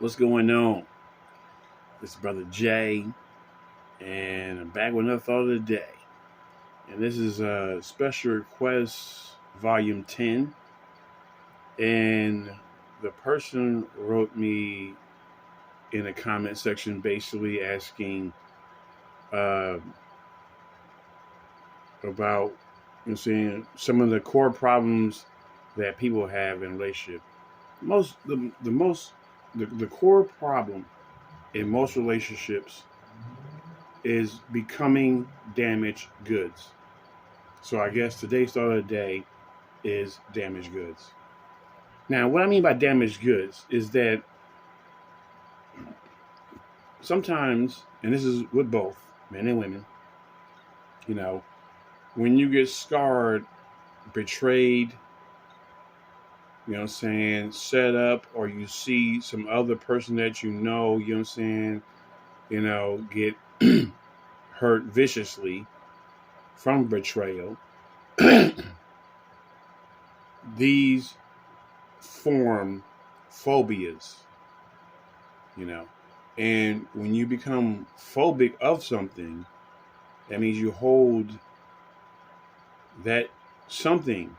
What's going on? It's Brother Jay, and I'm back with another thought of the day. And this is a special request, volume 10. And the person wrote me in the comment section basically asking uh, about, saying some of the core problems that people have in relationship. The core problem in most relationships is becoming damaged goods. So I guess today's thought of the day is damaged goods. Now, what I mean by damaged goods is that sometimes, and this is with both men and women, you know, when you get scarred, betrayed, set up, or you see some other person that get hurt viciously from betrayal, these form phobias, And when you become phobic of something, that means you hold that something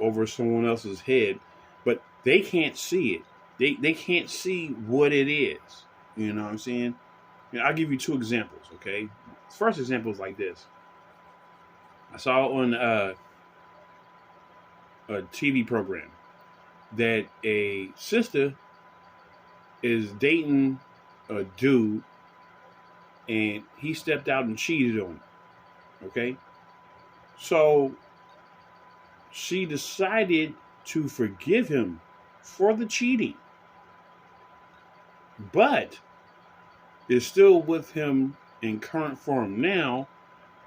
over someone else's head, but they can't see it. They can't see what it is. You know what I'm saying? I'll give you two examples, okay? First example is like this. I saw on a TV program that a sister is dating a dude and he stepped out and cheated on her. Okay? So she decided to forgive him for the cheating, but is still with him in current form now,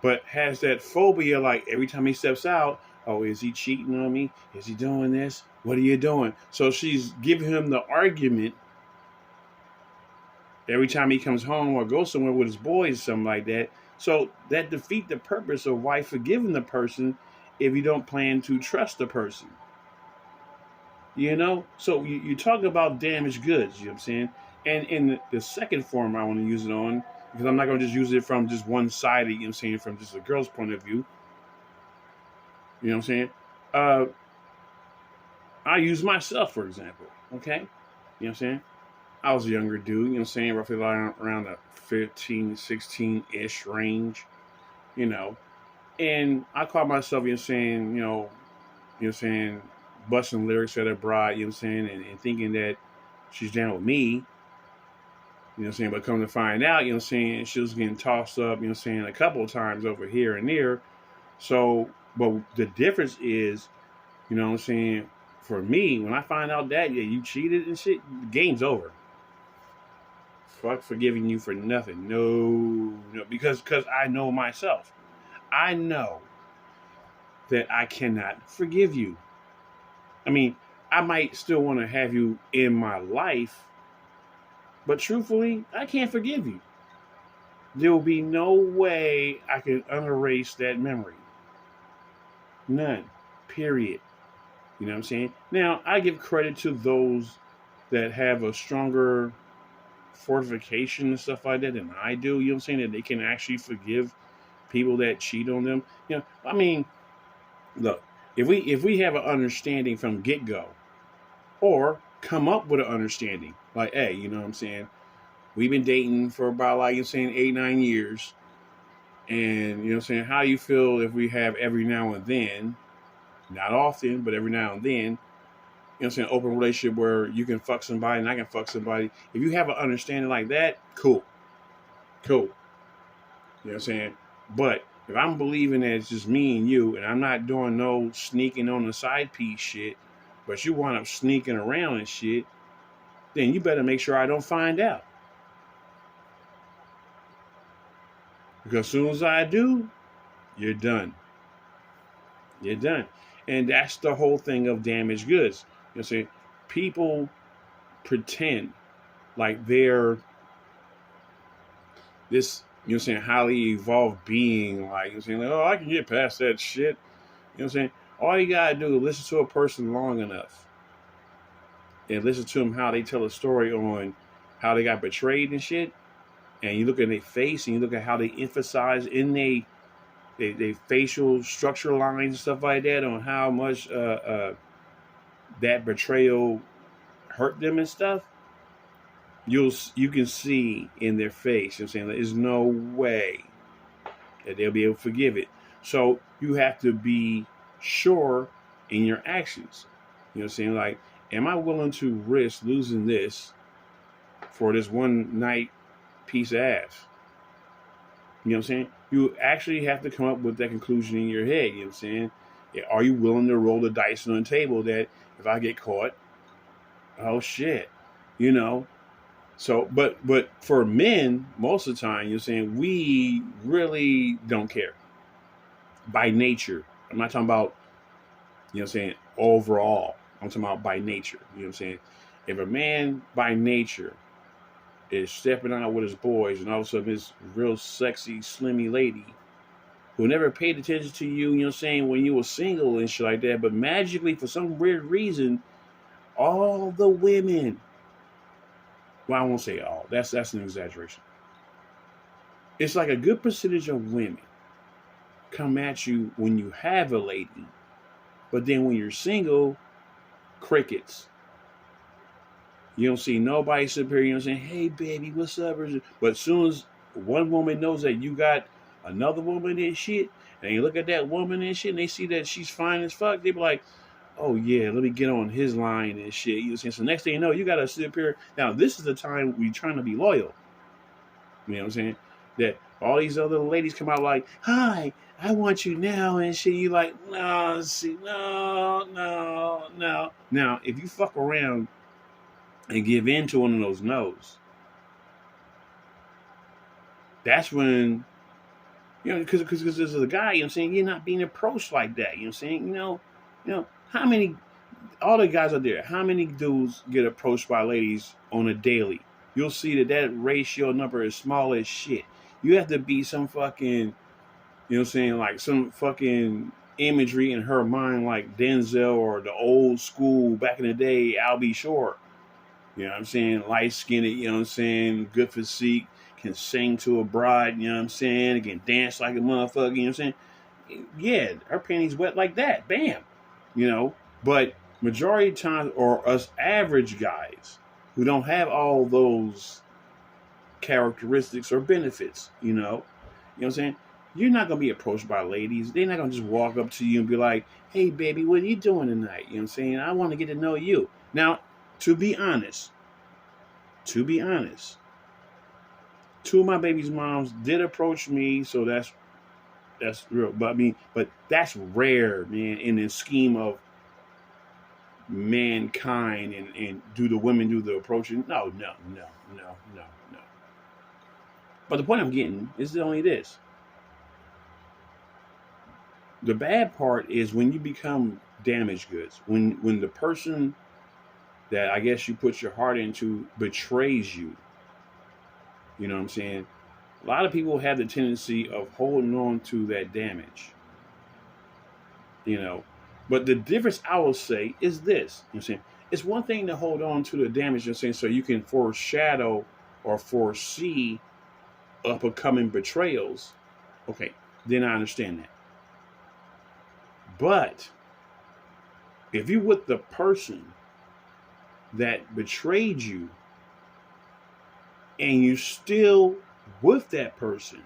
but has that phobia like every time he steps out, oh, is he cheating on me? Is he doing this? What are you doing? So she's giving him the argument every time he comes home or goes somewhere with his boys, something like that. So that defeats the purpose of why forgiving the person if you don't plan to trust the person. So you talk about damaged goods, you know what I'm saying? And in the second form I want to use it on, because I'm not going to just use it from just one side, from just a girl's point of view. You know what I'm saying? I use myself, for example, okay? You know what I'm saying? I was a younger dude, roughly around the 15, 16-ish range, And I caught myself, busting lyrics at a bride, and thinking that she's down with me, but come to find out, she was getting tossed up, a couple of times over here and there. So, but the difference is, for me, when I find out that, you cheated and shit, the game's over. Fuck forgiving you for nothing. No, because I know myself. I know that I cannot forgive you. I mean, I might still want to have you in my life, but truthfully, I can't forgive you. There will be no way I can unerase that memory. None. Period. You know what I'm saying? Now, I give credit to those that have a stronger fortification and stuff like that than I do. You know what I'm saying? That they can actually forgive people that cheat on them. I mean, look, if we have an understanding from get go, or come up with an understanding, like, hey, you know what I'm saying? We've been dating for about 8-9 years, and how do you feel if we have every now and then, not often, but every now and then, open relationship where you can fuck somebody and I can fuck somebody. If you have an understanding like that, cool. You know what I'm saying? But if I'm believing that it's just me and you, and I'm not doing no sneaking on the side piece shit, but you wind up sneaking around and shit, then you better make sure I don't find out. Because as soon as I do, you're done. You're done. And that's the whole thing of damaged goods. You know what I'm saying? People pretend like they're this, highly evolved being, like, oh, I can get past that shit. All you gotta do is listen to a person long enough. and listen to them how they tell a story on how they got betrayed and shit, and you look at their face and you look at how they emphasize in they facial structure lines and stuff like that on how much that betrayal hurt them and stuff, you can see in their face. You know what I'm saying? There's no way that they'll be able to forgive it. So you have to be sure in your actions. You know what I'm saying? Like, am I willing to risk losing this for this one night piece of ass? You know what I'm saying? You actually have to come up with that conclusion in your head. You know what I'm saying? Are you willing to roll the dice on the table that if I get caught, oh shit, you know? So, but for men, most of the time, you're saying we really don't care by nature. I'm not talking about, you know what I'm saying, overall. I'm talking about by nature. You know what I'm saying? If a man by nature is stepping out with his boys and all of a sudden this real sexy, slimmy lady who never paid attention to you, you know what I'm saying, when you were single and shit like that, but magically, for some weird reason, all the women, well, I won't say all. That's an exaggeration. It's like a good percentage of women come at you when you have a lady, but then when you're single, crickets. You don't see nobody sit here, you know what I'm saying, hey baby, what's up? But as soon as one woman knows that you got another woman and shit, and you look at that woman and shit, and they see that she's fine as fuck, they be like, oh yeah, let me get on his line and shit. You know what I'm saying? So next thing you know, you gotta sit up here. Now this is the time we trying to be loyal. You know what I'm saying? That all these other ladies come out like, hi, I want you now and shit. You like, no, see, no. Now, if you fuck around and give in to one of those no's, that's when, you know, because as a guy, you know what I'm saying, you're not being approached like that. You know what I'm saying? You know, how many, all the guys out there, how many dudes get approached by ladies on a daily? You'll see that ratio number is small as shit. You have to be some fucking, you know what I'm saying, like some fucking imagery in her mind like Denzel or the old school back in the day, Albie Shore. You know what I'm saying? Light-skinned, you know what I'm saying? Good physique, can sing to a bride, you know what I'm saying? Can dance like a motherfucker, you know what I'm saying? Yeah, her panties wet like that. Bam. You know? But majority of times, or us average guys who don't have all those characteristics or benefits, you know what I'm saying? You're not going to be approached by ladies. They're not going to just walk up to you and be like, hey, baby, what are you doing tonight? You know what I'm saying? I want to get to know you. Now, to be honest, two of my baby's moms did approach me, so that's real. But I mean, but that's rare, man, in the scheme of mankind. And do the women do the approaching? No. But the point I'm getting is only this. The bad part is when you become damaged goods, when the person that I guess you put your heart into betrays you. You know what I'm saying? A lot of people have the tendency of holding on to that damage. You know, but the difference I will say is this. You know what I'm saying? It's one thing to hold on to the damage, you know what I'm saying, so you can foreshadow or foresee upcoming betrayals. Okay, then I understand that. But if you with the person that betrayed you and you still with that person,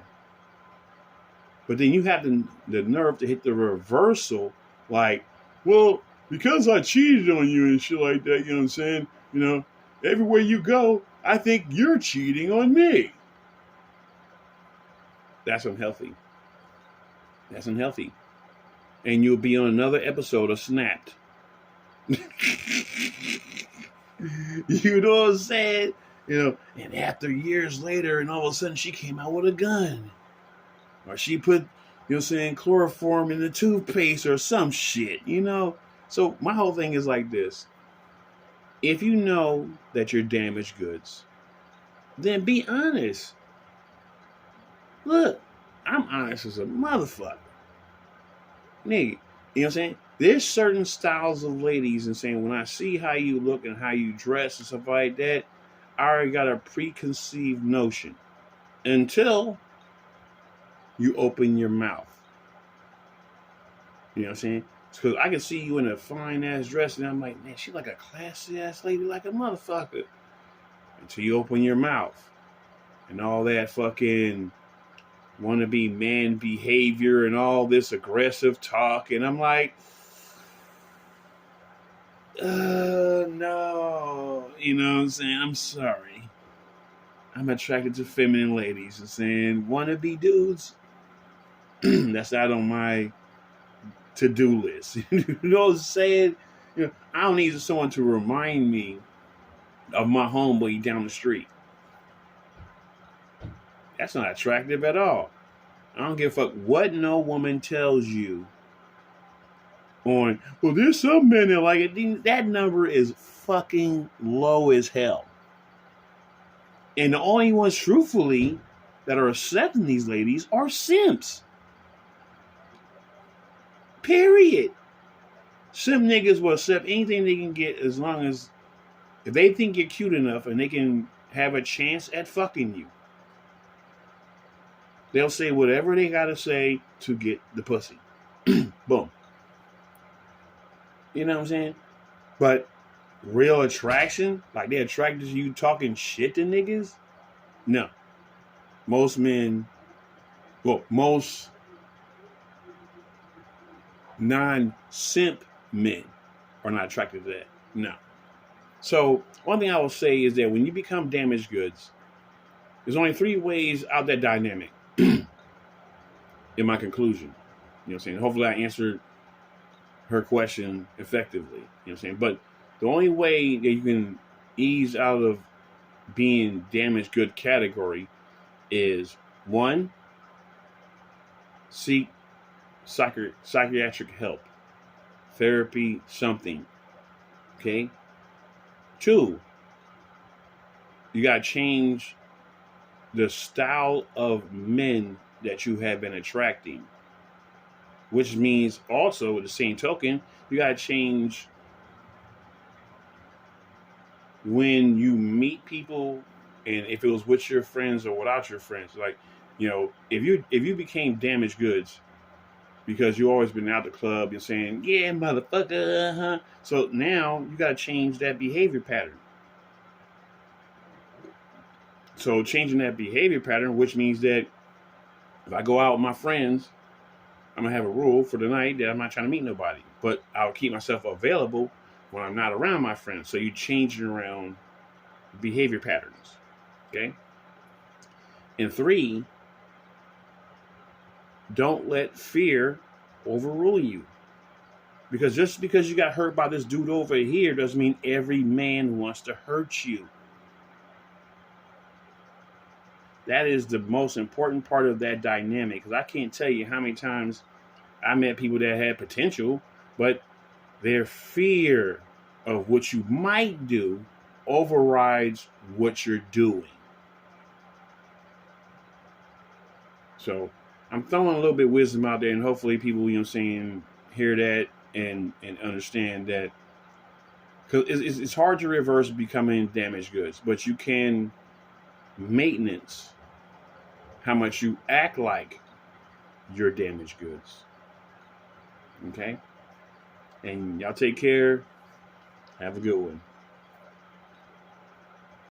but then you have the nerve to hit the reversal, like, well, because I cheated on you and shit like that, you know what I'm saying? You know, everywhere you go, I think you're cheating on me. That's unhealthy. That's unhealthy. And you'll be on another episode of Snapped. You know what I'm saying? You know, and after years later, and all of a sudden she came out with a gun. Or she put, you know what I'm saying, chloroform in the toothpaste or some shit, you know? So my whole thing is like this. If you know that you're damaged goods, then be honest. Look, I'm honest as a motherfucker. Nigga, you know what I'm saying? There's certain styles of ladies and saying, when I see how you look and how you dress and stuff like that, I already got a preconceived notion until you open your mouth. You know what I'm saying? Because I can see you in a fine ass dress and I'm like, man, she like a classy ass lady like a motherfucker. Until you open your mouth and all that fucking wannabe man behavior and all this aggressive talk. And I'm like, no. You know what I'm saying? I'm sorry. I'm attracted to feminine ladies and saying wannabe dudes. That's not on my to-do list. You know what I'm saying? You know, I don't need someone to remind me of my homeboy down the street. That's not attractive at all. I don't give a fuck what no woman tells you on, well, there's some men that like it. That number is fucking low as hell. And the only ones, truthfully, that are accepting these ladies are simps. Period. Simp niggas will accept anything they can get as long as, if they think you're cute enough and they can have a chance at fucking you, they'll say whatever they gotta say to get the pussy. Boom. You know what I'm saying? But real attraction, like they're attracted to you talking shit to niggas? No. Most men, well, most non-simp men are not attracted to that. No. So one thing I will say is that when you become damaged goods, there's only 3 ways out that dynamic. In my conclusion, you know what I'm saying? Hopefully I answered her question effectively, you know what I'm saying? But the only way that you can ease out of being damaged good category is 1, seek psychiatric help, therapy, something. Okay. 2, you got to change the style of men that you have been attracting, which means also, with the same token, you got to change when you meet people, and if it was with your friends or without your friends. Like, you know, if you became damaged goods because you always been out the club, you're saying, yeah, motherfucker, huh? So now you got to change that behavior pattern. So changing that behavior pattern, which means that if I go out with my friends, I'm going to have a rule for the night that I'm not trying to meet nobody. But I'll keep myself available when I'm not around my friends. So you change around behavior patterns. Okay? And 3, don't let fear overrule you. Because just because you got hurt by this dude over here doesn't mean every man wants to hurt you. That is the most important part of that dynamic. Because I can't tell you how many times I met people that had potential, but their fear of what you might do overrides what you're doing. So I'm throwing a little bit of wisdom out there, and hopefully people, you know what I'm saying, hear that and understand that. Because it's hard to reverse becoming damaged goods, but you can maintenance how much you act like you're damaged goods. Okay? And y'all take care. Have a good one.